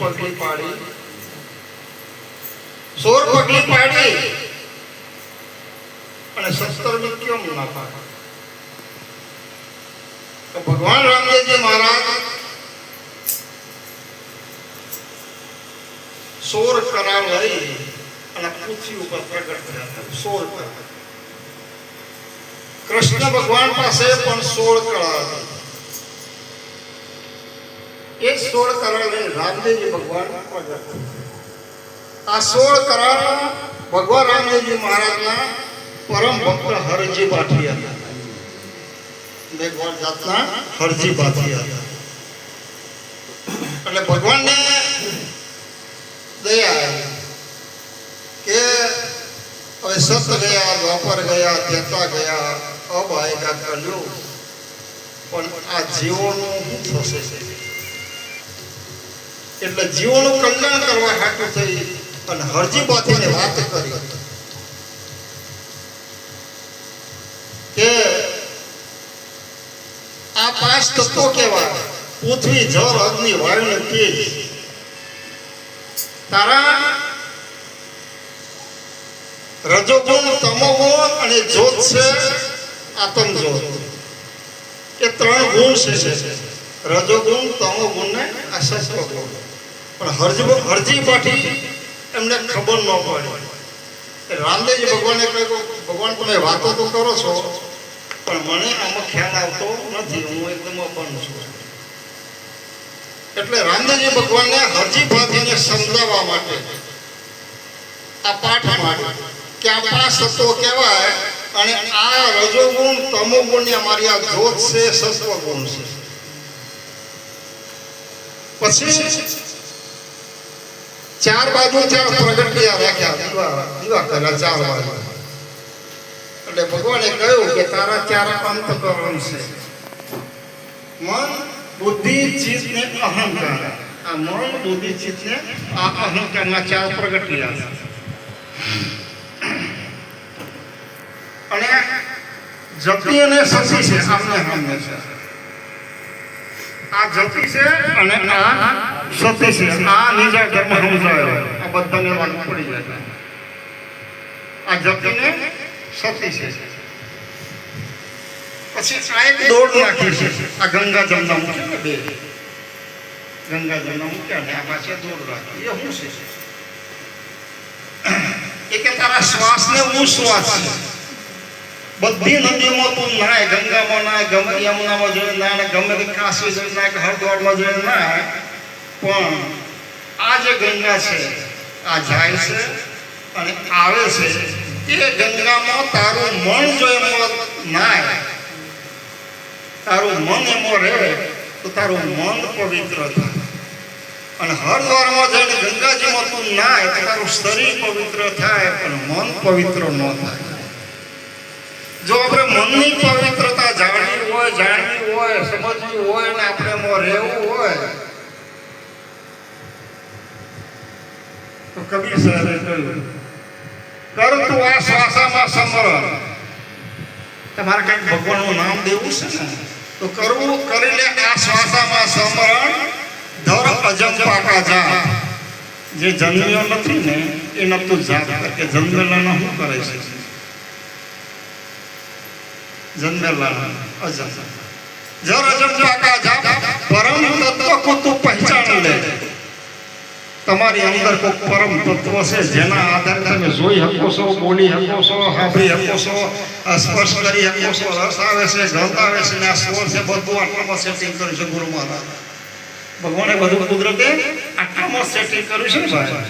પગલી પાડી 16 પગલી પાડી અને 17મી કેમ ના પાડી? તો ભગવાન રામદેવજી મહારાજ 16 કરા લઈ અને પૃથ્વી ઉપર પ્રગટ થયા. 16 કરા. કૃષ્ણ ભગવાન પાસે પણ 16 કળા હતી. એ 16 કળા લઈને રામદેવજી ભગવાન પ્રગટ. આ 16 કળા ભગવાન રામદેવજી મહારાજના પરમ ભક્ત હરજી બાઠી હતા. મેઘવાળ જાતના હરજી બાઠી હતા. એટલે ભગવાનને દયા આવી કે હવે સત ગયા, દ્વાપર ગયા, ત્રેતા ગયા, અબ આયેગા કલયુગ, પણ આ જીવોનું શું થશે? એટલે જીવોનું કલ્યાણ કરવા હાટું થઈ અને હરજી બાથીને વાત કરી કે આ 5 તત્વો કેવા? પૃથ્વી, જળ, અગ્નિ, વાયુ અને તેજ. તારા રજોગુણ, તમોગુણ અને જ્યોત છે આત્મ જ્યોત. એ 3 ગુણ છે. રજોગુણ, તમોગુણ ને આ સત્વગુણ. પણ હરજી બાઠી એમને ખબર ન પડી. રામદેવજી ભગવાને કહ્યું, ભગવાન તમે વાતો તો કરો છો પણ મને આમાં ખ્યાલ આવતો નથી, હું એકદમ અપંગ છું. એટલે રામદેવજી ભગવાનને હરજી બાઠીને સમજાવવા માટે આ પાઠ માટે કે આ 5 તત્વો કહેવાય અને આ રજોગુણ, તમોગુણ ને અમારી આ જ્યોત છે, સત્વગુણ છે. પછી 4 બાજુ 4 પ્રગટિયા રાખ્યા, દીવા કર્યા 4 બાજુ. એટલે ભગવાને કહ્યું કે તારા 4 અંતઃકરણ છે: મન, બુદ્ધિ, ચિત્ત ને અહંકાર. આ મન, બુદ્ધિ, ચિત્ત ને આ અહંકારના 4 પ્રગટિયા છે. અને જતી અને સતી છે, આમને સામને છે. આ જતી છે અને આ સતી છે. આ નીચા ધર્મ સમજાયો, આ બધાને લાગુ પડી જાય. આ જતી ને સતી છે. પછી આ એક દોડ નાખી છે. આ ગંગા જમના મૂક્યા ને 2 ગંગા જમના મૂક્યા ને આ પાછળ દોડ રાખી. એ શું છે? એ કે તારા શ્વાસને શ્વાસ છે. બધી નદીઓમાં તું નાય, ગંગામાં નાય, ગમે યમુનામાં જોઈ નાય, ગમે તે કાશી જોઈ નાય કે હરિદ્વારમાં જોઈ નાય, પણ આ જે ગંગા છે આ જાય છે અને આવે છે. એ ગંગામાં તારું મન જો એમાં નાય, તારું મન એમાં રહે તો તારું મન પવિત્ર થાય. અને હરિદ્વારમાં જઈને ગંગાજીમાં તું નાય તો તારું શરીર પવિત્ર થાય પણ મન પવિત્ર ન થાય. જો આપણે મનની પવિત્રતા જાણવી હોય, સમજવી હોય ને આપણે એમાં રહેવું હોય તો કબીર સાહેબે કહ્યું, પરંતુ આ શ્વાસામાં સમરણ. તમારે કંઈક ભગવાનનું નામ દેવું છે ને તો કરવું, કરી લે આ શ્વાસામાં સમરણ. ધર અજંપા કા જાપ. જે જન્મ્યો નથી ને એ નતું જાપ કે જન્મેલાનો શું કરે છે? જન્મેલા અજંપ. જર અજંપા કા જાપ પરમ તત્વ કો તું પહેચાન લે. તમારી અંદર કોઈ પરમ તત્વ છે જેના આધારે તમે જોઈ શકો છો, બોલી શકો છો, સાંભળી શકો છો, સ્પર્શ કરી શકો છો, રસ આવે છે, ગંધ આવે છે ને આ સ્વર છે, બધું આટલામાં સેટિંગ કર્યું છે ગુરુ મહારાજ. ભગવાને બધું કુદરતે આટલામાં સેટિંગ કર્યું છે ને ભાઈ.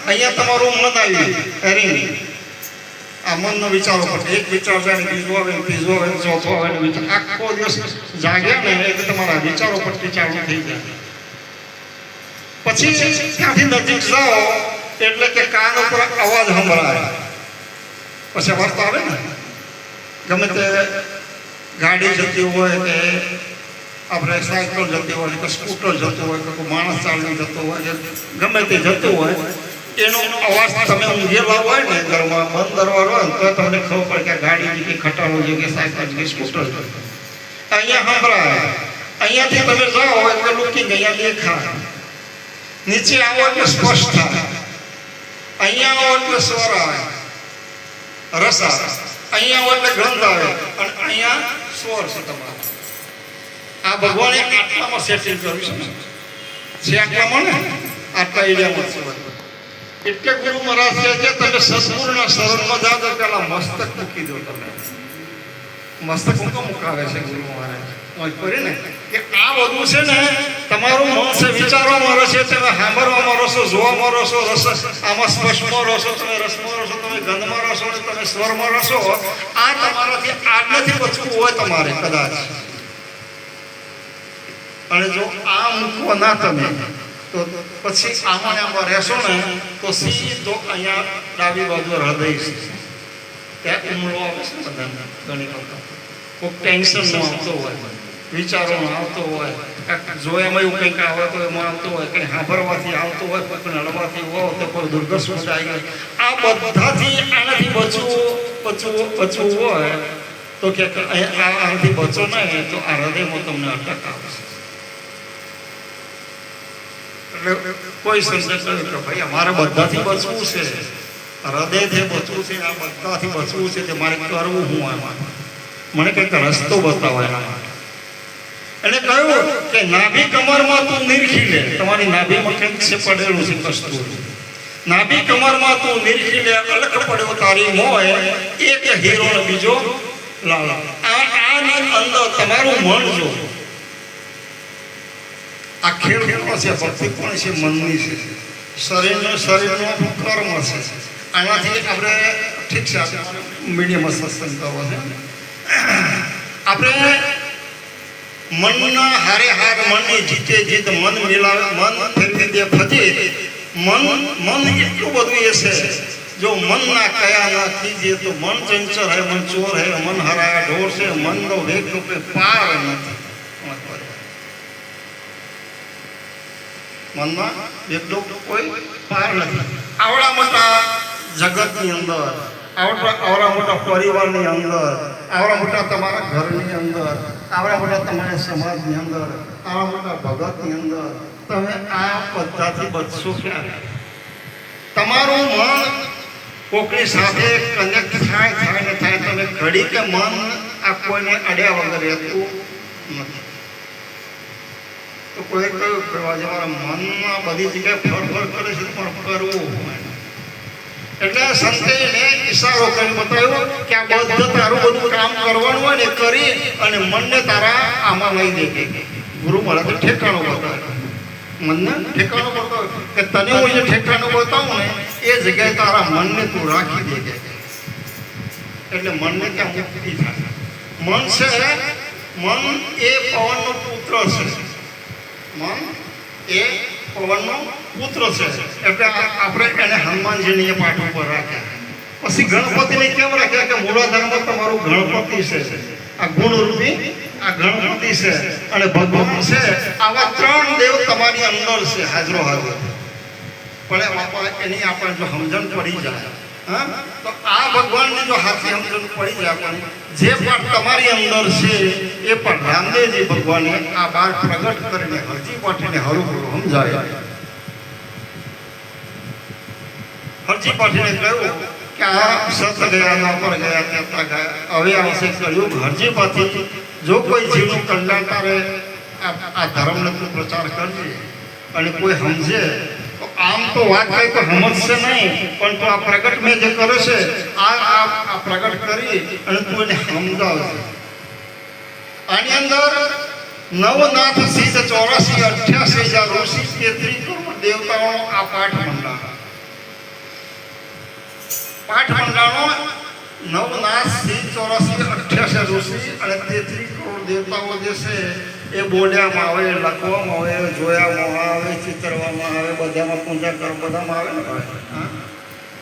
અહીંયા તમારું મન આવ્યું એરી આ મનનો વિચારો પડે. એક વિચાર જાય બીજો આવે, ત્રીજો આવે, ચોથો આવે વિચાર. આખો દિવસ જાગ્યા ને એટલે તમારા વિચારો પર ચાલુ થઈ જાય. પછી ત્યાંથી નજીક જાઓ એટલે કે કાન ઉપર અવાજ સંભળાય. પછી અવાજ તો આવે ને, ગમે તે ગાડી જતી હોય કે આપણે સાયકલ જતી હોય કે સ્કૂટર જતું હોય કે કોઈ માણસ ચાલી જતો હોય કે ગમે તે જતું હોય, એનો અવાજ તમે ઊંઘેલા હોય ને ઘરમાં બંધ દરવાજો હોય ને તો તમને ખબર પડે કે ગાડી કે ખટારો છે કે સાયકલ કે સ્કૂટર છે. અહીંયા સંભળાય. અહીંયાથી તમે જાઓ એટલે લૂકી અહીંયા દેખાય. નીચે આવો એટલે સ્પષ્ટ થાય, અહીંયા આવો એટલે સ્વર આવે, રસ આવે, અહીંયા આવો એટલે ગંધ આવે, અને અહીંયા સ્વર છે તમારો. આ ભગવાને આટલામાં સેટિંગ કર્યું છે આટલામાં ને આટલા એરિયામાં છે. એટલે ગુરુ મહારાજ કહે છે તમે સદગુરુના શરણમાં જાઓ તો પેલા મસ્તક મૂકી દો. તમે મસ્તક મુકાવે છે ગુરુ મહારાજ ને કે આ બધું છે ને તમારું મન છે, વિચારોમાં રસ છે, તમે સાંભળવામાં રસો, જોવામાં રસો, રસ આમાં સ્પર્શમાં રસો, તમે રસમાં રસો, તમે ગંધમાં રસો, તમે સ્વરમાં રસો. આ તમારાથી આજનાથી બચવું હોય તમારે કદાચ, અને જો આ મૂકવો ના તમે તો પછી આમાં આમાં રહેશો ને તો સીધો અહીંયા ડાબી બાજુ હૃદય છે ત્યાં ઉમળો આવે છે બધાને. ઘણી વખત કોઈ ટેન્શન આવતો હોય, વિચારોમાં આવતો હોય, જોયામાં એવું કંઈક આવે તો એમાં આવતો હોય, કંઈ સાંભળવાથી આવતો હોય, કોઈ નડવાથી હોય તો કોઈ દુર્ઘટના આવી ગઈ. આ બધાથી આનાથી બચવું હોય તો કે આનાથી બચો નહીં તો આ હૃદયમાં તમને અટક આવશે. એટલે કોઈ સંદેશ કહ્યું કે ભાઈ અમારે બધાથી બચવું છે, હૃદયથી બચવું છે, આ બધાથી બચવું છે, તે મારે કરવું હું એમાં મને કંઈક રસ્તો બતાવો એના માટે. એને કહ્યું કે નાભી કમરમાં તું નિરખી લે, તમારી નાભીમાં કંઈક છે પડેલું છે કસ્તુરી, નાભી કમરમાં તું નિરખી લે, અલખ પડ્યો તારી મોય, એક હીરો ને બીજો લાલ. આની અંદર તમારું મન જો આ ખેડ કોનો છે, ભક્તિ કોણ છે, મનની છે, શરીરનો કર્મ છે. આનાથી આપણે ઠીક છે મીડિયમ સત્સંગ કરવો છે. આપણે મનના હારે હાર મનની જીતે જીત, મન મિલાવે મન ફેરવી દે ફજીત. મન એટલું બધું એ છે જો મન ના કયા ના કીજે તો મન ચંચળ હે, મન ચોર હે, મન હરાયા ઢોર છે, મનનો વેગ રૂપે પાર નથી. મનમાં એકદો કોઈ પાર નથી. આવડા મોટા જગતની અંદર, આવડા મોટા પરિવારની અંદર, આવડા મોટા તમારા ઘરની અંદર, આવડા મોટા તમારા સમાજની અંદર, આવડા મોટા ભગતની અંદર તમે આ બધાથી બચશો ક્યારે? તમારું મન કોકની સાથે કનેક્ટ થાય ને થાય, તમે ઘડી કે મન આ કોઈને અડ્યા વગર રહેતું નથી. તો કોઈ કહ્યું કે આજે મારા મનમાં બધી જગ્યાએ ફરફર કરે છે પણ કરવું હોય. એટલે સંતે એને ઈશારો કરી બતાવ્યો કે આ બધું તારું બધું કામ કરવાનું હોય ને કરી અને મનને તારા આમાં લઈ દે. ગુરુ મહારાજે ઠેકાણું બતાવ્યું, મનને ઠેકાણું બતાવ્યું કે તને હું જે ઠેકાણું બતાવું ને એ જગ્યાએ તારા મનને તું રાખી દે. એટલે મનને ત્યાં મુક્તિ થાય. મન છે, મન એ પવનનો પુત્ર છે. મન એ પવનનો પુત્ર છે. એટલે આપણે એને હનુમાનજીની પાઠ ઉપર રાખ્યા. પછી ગણપતિને કેમ રાખ્યા કે મૂળાધારમાં તમારું ગણપતિ છે, આ ગુણરૂપી આ ગણપતિ છે અને ભગવાન છે. આવા ત્રણ દેવ તમારી અંદર છે હાજરો હાજર. પણ એની આપણે જો સમજણ પડી જાય તો આ ભગવાનની જો હાથી સમજણ પડી જાય આપણને, જે પણ તમારી અંદર છે એ પણ રામદેવજી ભગવાને આ બાર પ્રગટ કરીને હરજી પાઠીને હરું સમજાય. હરજી પાઠીને કહ્યું કે આ સત ગયા પર ગયા ત્યાં ગયા, હવે આવશે કહ્યું હરજી પાઠી જો કોઈ જીવનું કલ્યાણ કરે આ ધર્મનો તું પ્રચાર કરજે, અને કોઈ સમજે તો આમ તો વાત કઈ તો સમજશે નહીં, પણ તું આ પ્રગટ મેં જે કરે છે આ પ્રગટ કરી અને તું એને સમજાવશે. આની અંદર નવનાથ સિદ્ધ 84 88 ઋષિ 33 કરોડ દેવતાઓનો આ પાઠ મંડાણો નવનાથ સિદ્ધ 84 88 ઋષિ અને 33 કરોડ દેવતાઓ જે છે એ બોલ્યામાં આવે, લખવામાં આવે, જોયામાં આવે, ચિતરવામાં આવે, બધામાં પૂજા કરવા બધામાં આવે ને.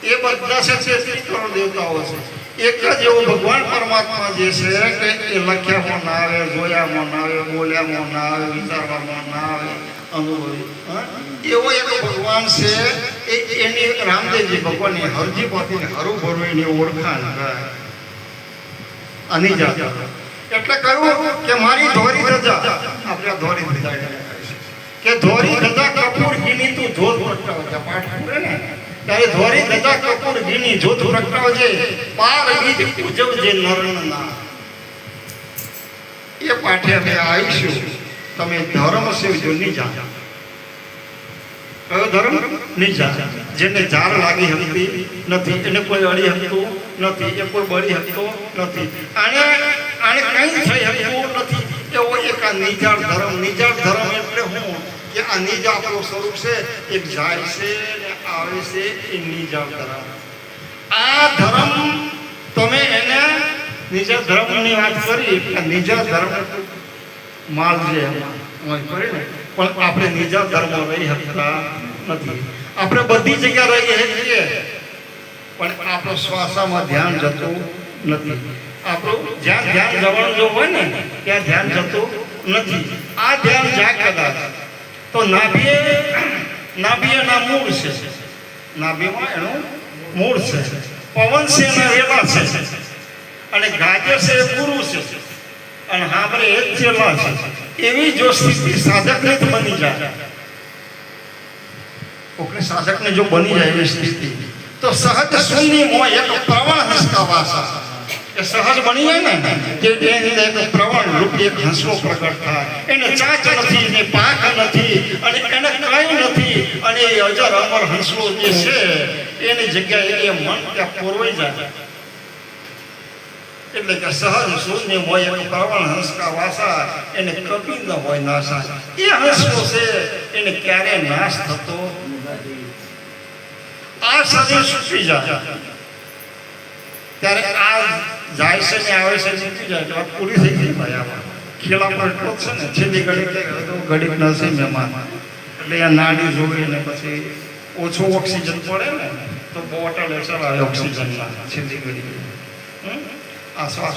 એ બધા છે 33 કરોડ દેવતાઓ છે. એક જ એવો ભગવાન પરમાત્મા જે છે કે એ લખ્યામાં ના આવે, જોયામાં ના આવે, બોલ્યામાં ના આવે, વિચારવામાં ના આવે, અનુભવી એવો એક ભગવાન છે. એની રામદેવજી ભગવાનની હરજી પાતીને હરું ભરું એની ઓળખાણ આની જાત. એટલે કહ્યું કે મારી ધોરી ધજા, આપણે ધોરી ધજા કે ધોરી ધજા કપૂર કીની તું પ્રગટાવે છે પાઠ પૂરે ને ત્યારે ધોરી ધજા કપૂર ઘીની જ્યોત પ્રગટાવજે પાર બીજ ઉજવજે નરણના એ પાઠે અમે આવીશું તમે ધર્મ સેવજો નિજા કયો ધર્મ નિજા જેને ઝાર લાગી હતી નથી એને કોઈ અડી શકતું નથી એ કોઈ બળી શકતો નથી આને કંઈ થઈ શકતું નથી એવો એક આ નિજાળ ધર્મ એટલે હું કે આ નિજા આપણું સ્વરૂપ છે એક જાય છે ને આવે છે એ નિજાળ ધર્મ આ ધર્મ તમે એને નિજા ધર્મની વાત કરી આ નિજા ધર્મ માલ છે કરીને પણ આપણે નિજા ધર્મ રહી શકતા નથી આપણે બધી જગ્યા રહીએ છીએ પણ આપણો શ્વાસમાં ધ્યાન જતું નથી આપણું જ્યાં ધ્યાન જવાનું જો હોય ને ત્યાં ધ્યાન જતું નથી આ ધ્યાન જાય કદાચ તો નાભીએ ના મૂળ છે નાભીમાં એનું મૂળ છે પવન છે એના રેવા છે અને ગાજર છે એ પૂરું છે અને હાંભરે એ જ ચેલા છે એવી જો સ્થિતિ સાધકને જ બની જાય ઓકે સાધકને જો બની જાય એવી સ્થિતિ તો સહજ શૂન્ય હોય એક પ્રવણ હસતા વાસા એ સહજ બની જાય ને કે એની એક પ્રવણ રૂપી એક હસવો પ્રગટ થાય એને ચાચ નથી ને પાંખ નથી અને એને કંઈ નથી અને એ અજર અમર હસવો જે છે એની જગ્યાએ એ મન ત્યાં પોરવાઈ જાય એટલે કે સહજ શૂન્ય હોય એક પ્રવણ હંસકા વાસા એને કપી ન હોય નાશા એ હસવો છે એને ક્યારે નાશ થતો આ શરીર છૂટી જાય ત્યારે આ જાય છે ને આવે છે છૂટી જાય એટલે વાત પૂરી થઈ ગઈ ભાઈ આમાં ખેલા પર એટલો છે ને છેલ્લી ઘડીક નથી મહેમાન એટલે આ નાડી જોઈ ને પછી ઓછું ઓક્સિજન પડે ને તો બોટલ એસર આવે ઓક્સિજનના છેલ્લી ઘડી આ શ્વાસ